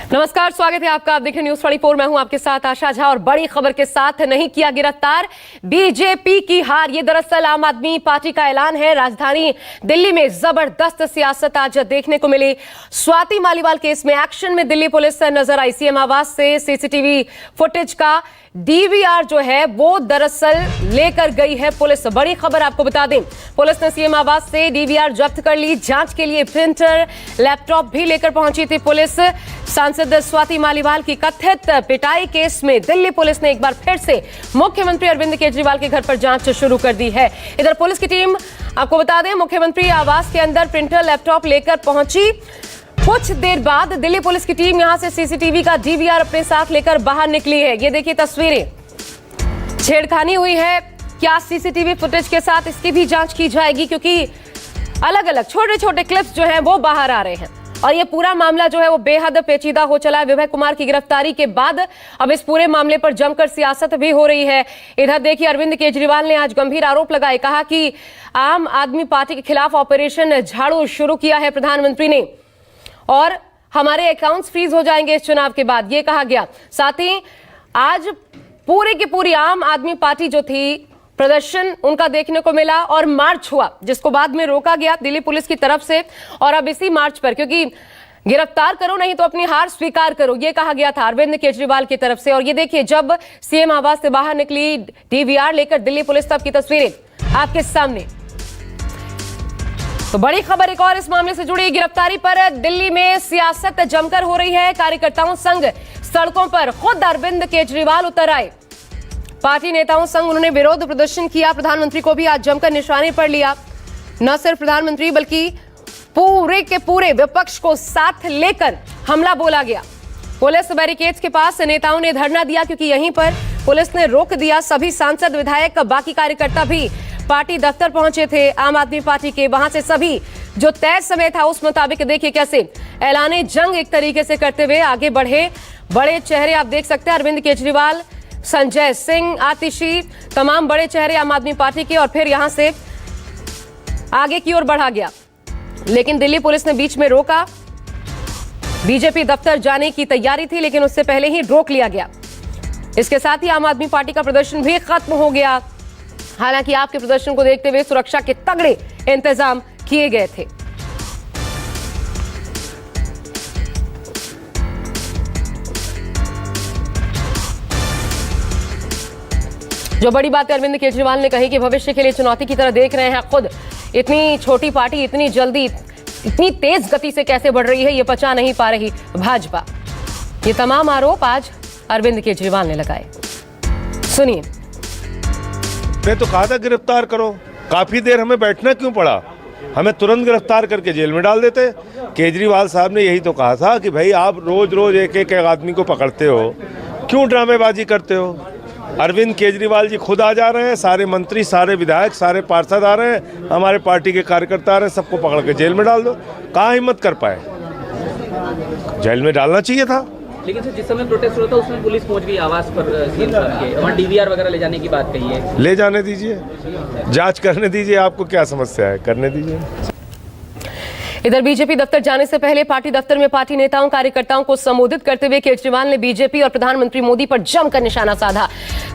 नमस्कार, स्वागत है आपका। आप देख रहे न्यूज 24। मैं हूं आपके साथ आशा झा और बड़ी खबर के साथ नहीं किया गिरफ्तार बीजेपी की हार। ये दरअसल आम आदमी पार्टी का ऐलान है। राजधानी दिल्ली में जबरदस्त सियासत आज देखने को मिली। स्वाति मालीवाल केस में एक्शन में दिल्ली पुलिस नजर आई। सीएम आवास से सीसीटीवी फुटेज का डीवीआर जो है वो दरअसल लेकर गई है पुलिस। बड़ी खबर आपको बता दें, पुलिस ने सीएम आवास से डीवीआर जब्त कर ली। जांच के लिए प्रिंटर, लैपटॉप भी लेकर पहुंची थी पुलिस। सांसद स्वाति मालीवाल की कथित पिटाई केस में दिल्ली पुलिस ने एक बार फिर से मुख्यमंत्री अरविंद केजरीवाल के घर पर जांच शुरू कर दी है। इधर पुलिस की टीम, आपको बता दें, मुख्यमंत्री आवास के अंदर प्रिंटर, लैपटॉप लेकर पहुंची। कुछ देर बाद दिल्ली पुलिस की टीम यहां से सीसीटीवी का डीवीआर अपने साथ लेकर बाहर निकली है। ये देखिए तस्वीरें। छेड़खानी हुई है क्या सीसीटीवी फुटेज के साथ, इसकी भी जांच की जाएगी, क्योंकि अलग अलग छोटे छोटे क्लिप्स जो हैं वो बाहर आ रहे हैं और ये पूरा मामला जो है वो बेहद पेचीदा हो चला है। विवेक कुमार की गिरफ्तारी के बाद अब इस पूरे मामले पर जमकर सियासत भी हो रही है। इधर देखिए, अरविंद केजरीवाल ने आज गंभीर आरोप लगाए। कहा कि आम आदमी पार्टी के खिलाफ ऑपरेशन झाड़ू शुरू किया है प्रधानमंत्री ने और हमारे अकाउंट्स फ्रीज हो जाएंगे इस चुनाव के बाद, ये कहा गया। साथ ही आज पूरी की पूरी आम आदमी पार्टी जो थी, प्रदर्शन उनका देखने को मिला और मार्च हुआ, जिसको बाद में रोका गया दिल्ली पुलिस की तरफ से। और अब इसी मार्च पर, क्योंकि गिरफ्तार करो नहीं तो अपनी हार स्वीकार करो, ये कहा गया था अरविंद केजरीवाल की तरफ से। और ये देखिए, जब सीएम आवास से बाहर निकली डीवीआर लेकर दिल्ली पुलिस, तब की तस्वीरें आपके सामने। तो बड़ी खबर एक और इस मामले से जुड़ी। गिरफ्तारी पर दिल्ली में सियासत जमकर हो रही है। कार्यकर्ताओं संग सड़कों पर खुद अरविंद केजरीवाल उतर आए। पार्टी नेताओं संग उन्होंने विरोध प्रदर्शन किया। प्रधानमंत्री को भी आज जमकर निशाने पर लिया। न सिर्फ प्रधानमंत्री बल्कि पूरे के पूरे विपक्ष को साथ लेकर हमला बोला गया। पुलिस बैरिकेड्स के पास नेताओं ने धरना दिया, क्योंकि यहीं पर पुलिस ने रोक दिया। सभी सांसद, विधायक, बाकी कार्यकर्ता भी पार्टी दफ्तर पहुंचे थे आम आदमी पार्टी के। वहां से सभी जो तय समय था उस मुताबिक देखिए कैसे ऐलाने जंग एक तरीके से करते हुए आगे बढ़े। बड़े चेहरे आप देख सकते हैं, अरविंद केजरीवाल, संजय सिंह, आतिशी, तमाम बड़े चेहरे आम आदमी पार्टी के। और फिर यहां से आगे की ओर बढ़ा गया, लेकिन दिल्ली पुलिस ने बीच में रोका। बीजेपी दफ्तर जाने की तैयारी थी, लेकिन उससे पहले ही रोक लिया गया। इसके साथ ही आम आदमी पार्टी का प्रदर्शन भी खत्म हो गया। हालांकि आपके प्रदर्शन को देखते हुए सुरक्षा के तगड़े इंतजाम किए गए थे। जो बड़ी बात है, अरविंद केजरीवाल ने कही कि भविष्य के लिए चुनौती की तरह देख रहे हैं खुद। इतनी छोटी पार्टी इतनी जल्दी, इतनी तेज गति से कैसे बढ़ रही है, ये पचा नहीं पा रही भाजपा। ये तमाम आरोप आज अरविंद केजरीवाल ने लगाए। सुनिए। मैं तो कहा था गिरफ्तार करो, काफी देर हमें बैठना क्यों पड़ा? हमें तुरंत गिरफ्तार करके जेल में डाल देते। केजरीवाल साहब ने यही तो कहा था कि भाई आप रोज रोज एक एक आदमी को पकड़ते हो, क्यों ड्रामेबाजी करते हो? अरविंद केजरीवाल जी खुद आ जा रहे हैं, सारे मंत्री, सारे विधायक, सारे पार्षद आ रहे हैं, हमारे पार्टी के कार्यकर्ता आ रहे हैं, सबको पकड़ के जेल में डाल दो। कहाँ हिम्मत कर पाए? जेल में डालना चाहिए था। लेकिन सर, जिस समय प्रोटेस्ट हुआ था उसमें पुलिस पहुंच गई आवास पर सीएम साहब के, वहाँ डीवीआर वगैरह ले जाने की बात कही है। ले जाने दीजिए, जांच करने दीजिए, आपको क्या समस्या है, करने दीजिए। इधर बीजेपी दफ्तर जाने से पहले पार्टी दफ्तर में पार्टी नेताओं, कार्यकर्ताओं को संबोधित करते हुए केजरीवाल ने बीजेपी और प्रधानमंत्री मोदी पर जमकर निशाना साधा।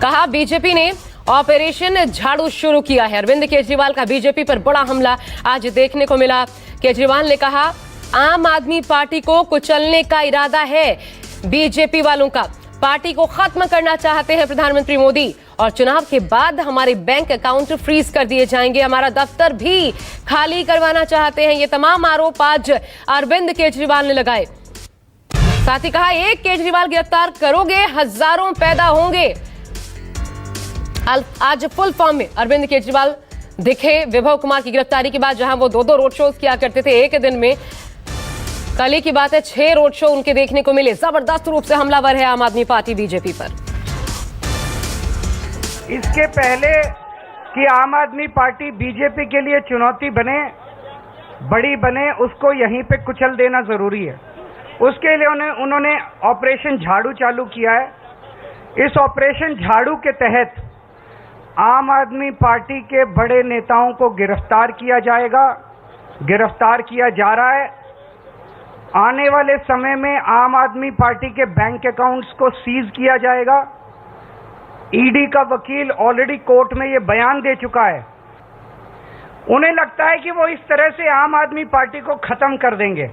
कहा बीजेपी ने ऑपरेशन झाड़ू शुरू किया है। अरविंद केजरीवाल का बीजेपी पर बड़ा हमला आज देखने को मिला। केजरीवाल ने कहा आम आदमी पार्टी को कुचलने का इरादा है बीजेपी वालों का। पार्टी को खत्म करना चाहते हैं प्रधानमंत्री मोदी और चुनाव के बाद हमारे बैंक अकाउंट फ्रीज कर दिए जाएंगे, हमारा दफ्तर भी खाली करवाना चाहते हैं। ये तमाम आरोप आज अरविंद केजरीवाल ने लगाए। साथ ही कहा एक केजरीवाल गिरफ्तार करोगे, हजारों पैदा होंगे। आज फुल फॉर्म में अरविंद केजरीवाल दिखे विभव कुमार की गिरफ्तारी के बाद, जहां वो दो रोड शोज किया करते थे एक दिन में। कल ही की बात है, 6 रोड शो उनके देखने को मिले। जबरदस्त रूप से हमलावर है आम आदमी पार्टी बीजेपी पर। इसके पहले कि आम आदमी पार्टी बीजेपी के लिए चुनौती बने, बड़ी बने, उसको यहीं पे कुचल देना जरूरी है। उसके लिए उन्होंने ऑपरेशन झाड़ू चालू किया है। इस ऑपरेशन झाड़ू के तहत आम आदमी पार्टी के बड़े नेताओं को गिरफ्तार किया जाएगा, गिरफ्तार किया जा रहा है। आने वाले समय में आम आदमी पार्टी के बैंक अकाउंट्स को सीज किया जाएगा। ईडी का वकील ऑलरेडी कोर्ट में ये बयान दे चुका है। उन्हें लगता है कि वो इस तरह से आम आदमी पार्टी को खत्म कर देंगे।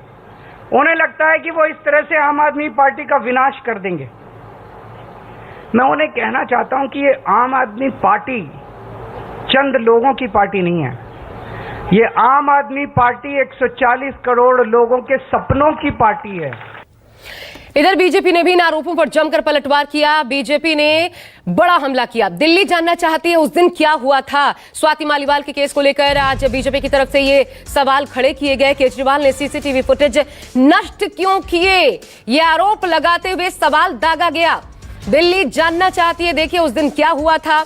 उन्हें लगता है कि वो इस तरह से आम आदमी पार्टी का विनाश कर देंगे। मैं उन्हें कहना चाहता हूं कि ये आम आदमी पार्टी चंद लोगों की पार्टी नहीं है। ये आम आदमी पार्टी 140 करोड़ लोगों के सपनों की पार्टी है। इधर बीजेपी ने भी इन आरोपों पर जमकर पलटवार किया। बीजेपी ने बड़ा हमला किया। दिल्ली जानना चाहती है उस दिन क्या हुआ था। स्वाति मालीवाल के केस को लेकर आज बीजेपी की तरफ से ये सवाल खड़े किए गए। केजरीवाल ने सीसीटीवी फुटेज नष्ट क्यों किए, ये आरोप लगाते हुए सवाल दागा गया। दिल्ली जानना चाहती है, देखिए उस दिन क्या हुआ था।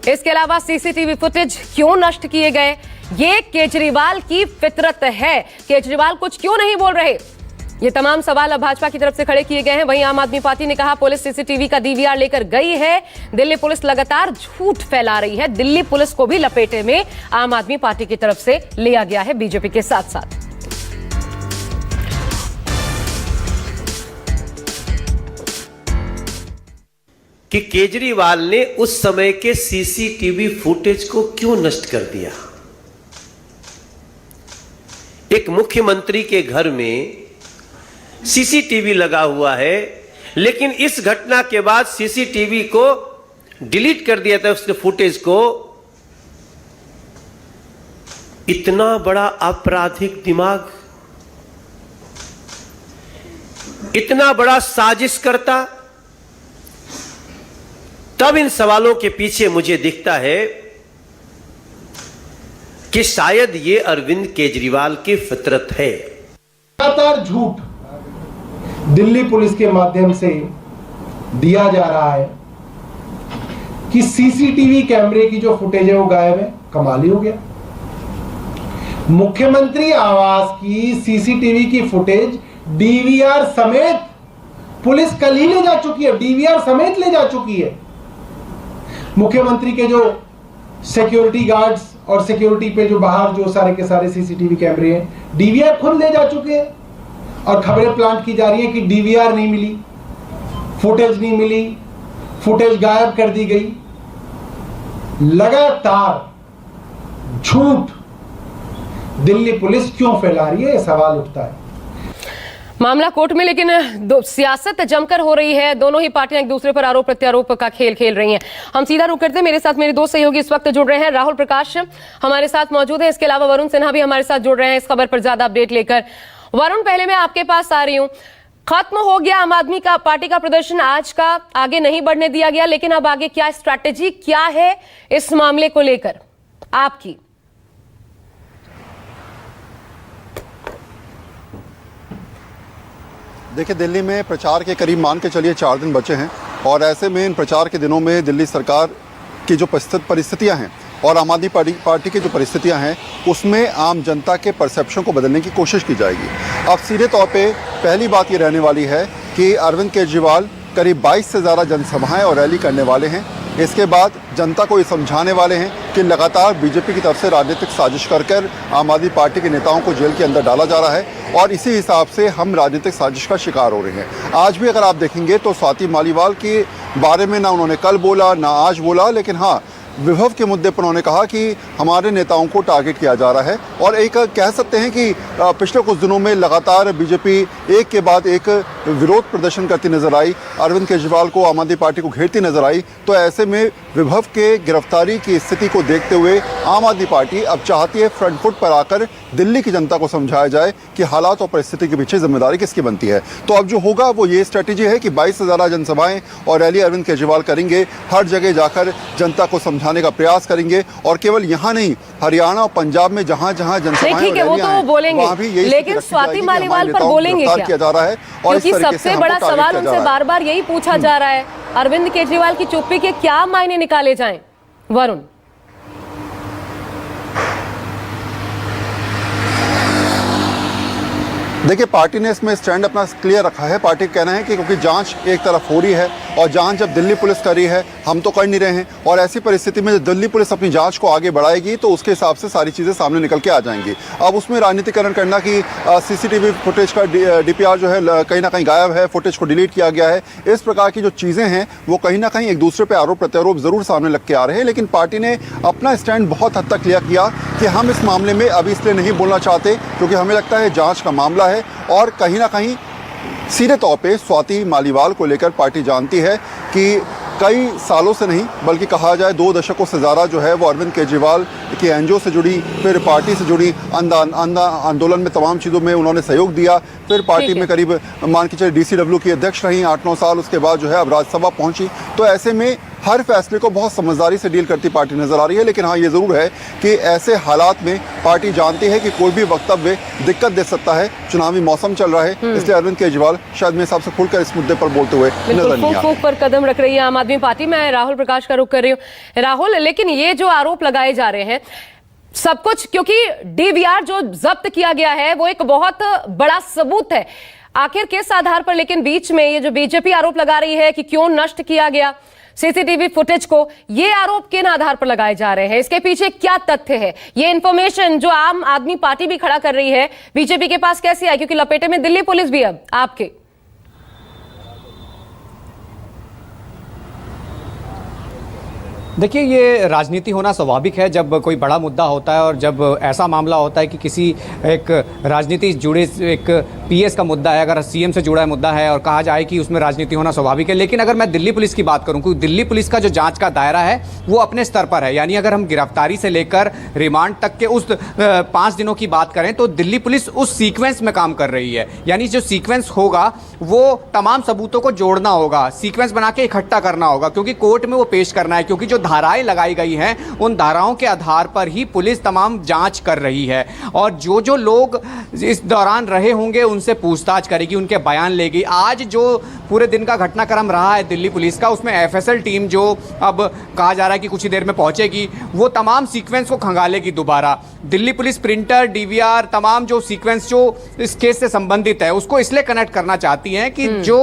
इसके अलावा सीसीटीवी फुटेज क्यों नष्ट किए गए, ये केजरीवाल की फितरत है। केजरीवाल कुछ क्यों नहीं बोल रहे, ये तमाम सवाल अब भाजपा की तरफ से खड़े किए गए हैं। वहीं आम आदमी पार्टी ने कहा पुलिस सीसीटीवी का डीवीआर लेकर गई है। दिल्ली पुलिस लगातार झूठ फैला रही है। दिल्ली पुलिस को भी लपेटे में आम आदमी पार्टी की तरफ से लिया गया है बीजेपी के साथ साथ। कि केजरीवाल ने उस समय के सीसीटीवी फुटेज को क्यों नष्ट कर दिया। एक मुख्यमंत्री के घर में सीसीटीवी लगा हुआ है, लेकिन इस घटना के बाद सीसीटीवी को डिलीट कर दिया था, उसके फुटेज को। इतना बड़ा आपराधिक दिमाग, इतना बड़ा साजिशकर्ता। तब इन सवालों के पीछे मुझे दिखता है कि शायद ये अरविंद केजरीवाल की फितरत है। लगातार झूठ दिल्ली पुलिस के माध्यम से दिया जा रहा है कि सीसीटीवी कैमरे की जो फुटेज है वो गायब है। कमाल ही हो गया। मुख्यमंत्री आवास की सीसीटीवी की फुटेज डीवीआर समेत पुलिस कल ही ले जा चुकी है। डीवीआर समेत ले जा चुकी है। मुख्यमंत्री के जो सिक्योरिटी गार्ड्स और सिक्योरिटी पे जो बाहर जो सारे के सारे सीसीटीवी कैमरे हैं, डीवीआर खुद ले जा चुके हैं। और खबरें प्लांट की जा रही है कि डीवीआर नहीं मिली, फुटेज नहीं मिली, फुटेज गायब कर दी गई। लगातार झूठ दिल्ली पुलिस क्यों फैला रही है, यह सवाल उठता है। मामला कोर्ट में, लेकिन सियासत जमकर हो रही है। दोनों ही पार्टियां एक दूसरे पर आरोप प्रत्यारोप का खेल खेल रही हैं। हम सीधा रुक करते हैं। मेरे साथ मेरे दो सहयोगी इस वक्त जुड़ रहे हैं। राहुल प्रकाश हमारे साथ मौजूद है, इसके अलावा वरुण सिन्हा भी हमारे साथ जुड़ रहे हैं इस खबर पर ज्यादा अपडेट लेकर। वरुण, पहले मैं आपके पास आ रही हूं। खत्म हो गया आम आदमी का पार्टी का प्रदर्शन आज का, आगे नहीं बढ़ने दिया गया, लेकिन अब आगे क्या स्ट्रैटेजी क्या है इस मामले को लेकर आपकी? देखिए, दिल्ली में प्रचार के करीब मान के चलिए 4 दिन बचे हैं और ऐसे में इन प्रचार के दिनों में दिल्ली सरकार की जो परिस्थितियां हैं और आम आदमी पार्टी की जो परिस्थितियां हैं उसमें आम जनता के परसेप्शन को बदलने की कोशिश की जाएगी। अब सीधे तौर पे पहली बात ये रहने वाली है कि अरविंद केजरीवाल करीब 22 से ज़्यादा जनसभाएं और रैली करने वाले हैं। इसके बाद जनता को ये समझाने वाले हैं कि लगातार बीजेपी की तरफ से राजनीतिक साजिश कर आम आदमी पार्टी के नेताओं को जेल के अंदर डाला जा रहा है और इसी हिसाब से हम राजनीतिक साजिश का शिकार हो रहे हैं। आज भी अगर आप देखेंगे तो स्वाति मालीवाल के बारे में ना उन्होंने कल बोला ना आज बोला, लेकिन हाँ, विभव के मुद्दे पर उन्होंने कहा कि हमारे नेताओं को टारगेट किया जा रहा है। और एक कह सकते हैं कि पिछले कुछ दिनों में लगातार बीजेपी एक के बाद एक विरोध प्रदर्शन करती नजर आई, अरविंद केजरीवाल को, आम आदमी पार्टी को घेरती नजर आई। तो ऐसे में विभव के गिरफ्तारी की स्थिति को देखते हुए आम आदमी पार्टी अब चाहती है फ्रंट फुट पर आकर दिल्ली की जनता को समझाया जाए कि हालात और परिस्थिति के पीछे जिम्मेदारी किसकी बनती है। तो अब जो होगा वो ये स्ट्रेटेजी है कि 22 से ज़्यादा जनसभाएं और रैली अरविंद केजरीवाल करेंगे, हर जगह जाकर जनता को समझाने का प्रयास करेंगे और केवल यहाँ नहीं, हरियाणा और पंजाब में जहाँ जहाँ जनसभाएं और रैलियां हैं वहाँ भी यही, लेकिन स्वाति मालीवाल पर बोलेंगे क्या? किया जा रहा है और इस तरीके से सबसे बड़ा सवाल उनसे बार बार यही पूछा जा रहा है, अरविंद केजरीवाल की चुप्पी के क्या मायने निकाले जाएं? वरुण, देखिए, पार्टी ने इसमें स्टैंड अपना क्लियर रखा है। पार्टी का कहना है कि क्योंकि जांच एक तरफ हो रही है और जांच जब दिल्ली पुलिस कर रही है, हम तो कर नहीं रहे हैं, और ऐसी परिस्थिति में जब दिल्ली पुलिस अपनी जांच को आगे बढ़ाएगी तो उसके हिसाब से सारी चीज़ें सामने निकल के आ जाएंगी। अब उसमें राजनीतिकरण करना कि सीसीटीवी फुटेज का डीपीआर जो है कहीं ना कहीं गायब है, फुटेज को डिलीट किया गया है, इस प्रकार की जो चीज़ें हैं वो कहीं ना कहीं एक दूसरे पर आरोप प्रत्यारोप ज़रूर सामने लग के आ रहे हैं। लेकिन पार्टी ने अपना स्टैंड बहुत हद तक क्लियर किया कि हम इस मामले में अभी इसलिए नहीं बोलना चाहते क्योंकि हमें लगता है जाँच का मामला है, और कहीं ना कहीं सीधे तौर पे स्वाति मालीवाल को लेकर पार्टी जानती है कि कई सालों से नहीं बल्कि कहा जाए 2 दशकों से ज़्यादा जो है वो अरविंद केजरीवाल की एनजीओ से जुड़ी, फिर पार्टी से जुड़ी आंदोलन में तमाम चीज़ों में उन्होंने सहयोग दिया, फिर पार्टी में करीब मान के चलिए डीसीडब्ल्यू की अध्यक्ष रही 8-9 साल, उसके बाद जो है अब राज्यसभा पहुंची। तो ऐसे में हर फैसले को बहुत समझदारी से डील करती पार्टी नजर आ रही है। लेकिन हाँ, ये ज़रूर है कि ऐसे हालात में पार्टी जानती है कि कोई भी वक्तव्य दिक्कत दे सकता है। चुनावी मौसम चल रहा है, इसलिए अरविंद केजरीवाल शायद मेरे हिसाब से खुलकर इस मुद्दे पर बोलते हुए नजर नहीं आ रहे। पर कदम रख रही है आम आदमी पार्टी। मैं राहुल प्रकाश का रुख कर रही हूँ। राहुल, लेकिन ये जो आरोप लगाए जा रहे हैं सब कुछ, क्योंकि डीवीआर जो जब्त किया गया है वो एक बहुत बड़ा सबूत है, आखिर किस आधार पर? लेकिन बीच में ये जो बीजेपी आरोप लगा रही है कि क्यों नष्ट किया गया सीसीटीवी फुटेज को, ये आरोप किन आधार पर लगाए जा रहे हैं? इसके पीछे क्या तथ्य है? ये इंफॉर्मेशन जो आम आदमी पार्टी भी खड़ा कर रही है बीजेपी के पास कैसे आई? क्योंकि लपेटे में दिल्ली पुलिस भी है आपके। देखिए, ये राजनीति होना स्वाभाविक है जब कोई बड़ा मुद्दा होता है और जब ऐसा मामला होता है कि किसी एक राजनीति जुड़े एक पीएस का मुद्दा है, अगर सीएम से जुड़ा मुद्दा है और कहा जाए कि उसमें राजनीति होना स्वाभाविक है। लेकिन अगर मैं दिल्ली पुलिस की बात करूं, क्योंकि दिल्ली पुलिस का जो जांच का दायरा है वो अपने स्तर पर है, यानी अगर हम गिरफ्तारी से लेकर रिमांड तक के उस 5 दिनों की बात करें तो दिल्ली पुलिस उस सीक्वेंस में काम कर रही है। यानी जो सीक्वेंस होगा वो तमाम सबूतों को जोड़ना होगा, सीक्वेंस बना के इकट्ठा करना होगा, क्योंकि कोर्ट में वो पेश करना है, क्योंकि जो धाराएं लगाई गई हैं उन धाराओं के आधार पर ही पुलिस तमाम जांच कर रही है। और जो जो लोग इस दौरान रहे होंगे उनसे पूछताछ करेगी, उनके बयान लेगी। आज जो पूरे दिन का घटनाक्रम रहा है दिल्ली पुलिस का, उसमें एफएसएल टीम जो अब कहा जा रहा है कि कुछ ही देर में पहुंचेगी, वो तमाम सीक्वेंस को खंगालेगी दोबारा। दिल्ली पुलिस प्रिंटर, डीवीआर, तमाम जो सीक्वेंस जो इस केस से संबंधित है उसको इसलिए कनेक्ट करना चाहती हैं कि जो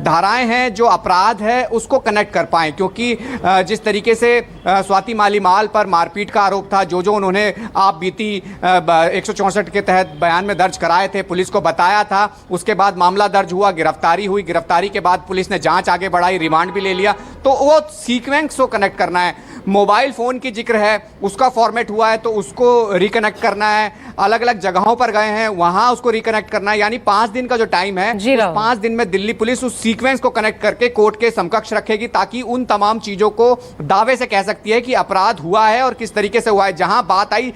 धाराएं हैं, जो अपराध है उसको कनेक्ट कर पाएं। क्योंकि जिस तरीके से स्वाति मालीवाल पर मारपीट का आरोप था, जो जो उन्होंने आप बीती 164 के तहत बयान में दर्ज कराए थे, पुलिस को बताया था, उसके बाद मामला दर्ज हुआ, गिरफ्तारी हुई, गिरफ्तारी के बाद पुलिस ने जांच आगे बढ़ाई, रिमांड भी ले लिया। तो वो सीक्वेंस को कनेक्ट करना है। मोबाइल फोन की जिक्र है, उसका फॉर्मेट हुआ है तो उसको रिकनेक्ट करना है। अलग अलग जगहों पर गए हैं, वहां उसको रिकनेक्ट करना है। यानी 5 दिन का जो टाइम है, उस 5 दिन में दिल्ली पुलिस उस सीक्वेंस को कनेक्ट करके कोर्ट के समकक्ष रखेगी, ताकि उन तमाम चीजों को दावे से कह सकती है कि अपराध हुआ है और किस तरीके से हुआ है। जहां बात आई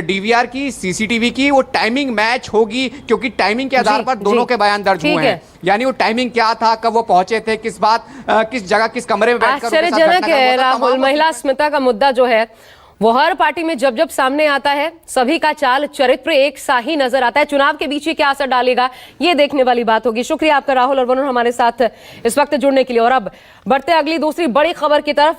डीवीआर की, सीसीटीवी की, वो टाइमिंग मैच होगी, क्योंकि टाइमिंग के आधार पर दोनों के बयान दर्ज हुए हैं। यानी वो टाइमिंग क्या था, कब वो पहुंचे थे, किस जगह, किस कमरे में बैठकर। आश्चर्यजनक है राहुल, महिला अस्मिता का मुद्दा जो है वो हर पार्टी में जब जब सामने आता है सभी का चाल चरित्र एक सा ही नजर आता है। चुनाव के बीच ये क्या असर डालेगा, ये देखने वाली बात होगी। शुक्रिया आपका राहुल और वरुण हमारे साथ इस वक्त जुड़ने के लिए। और अब बढ़ते अगली दूसरी बड़ी खबर की तरफ।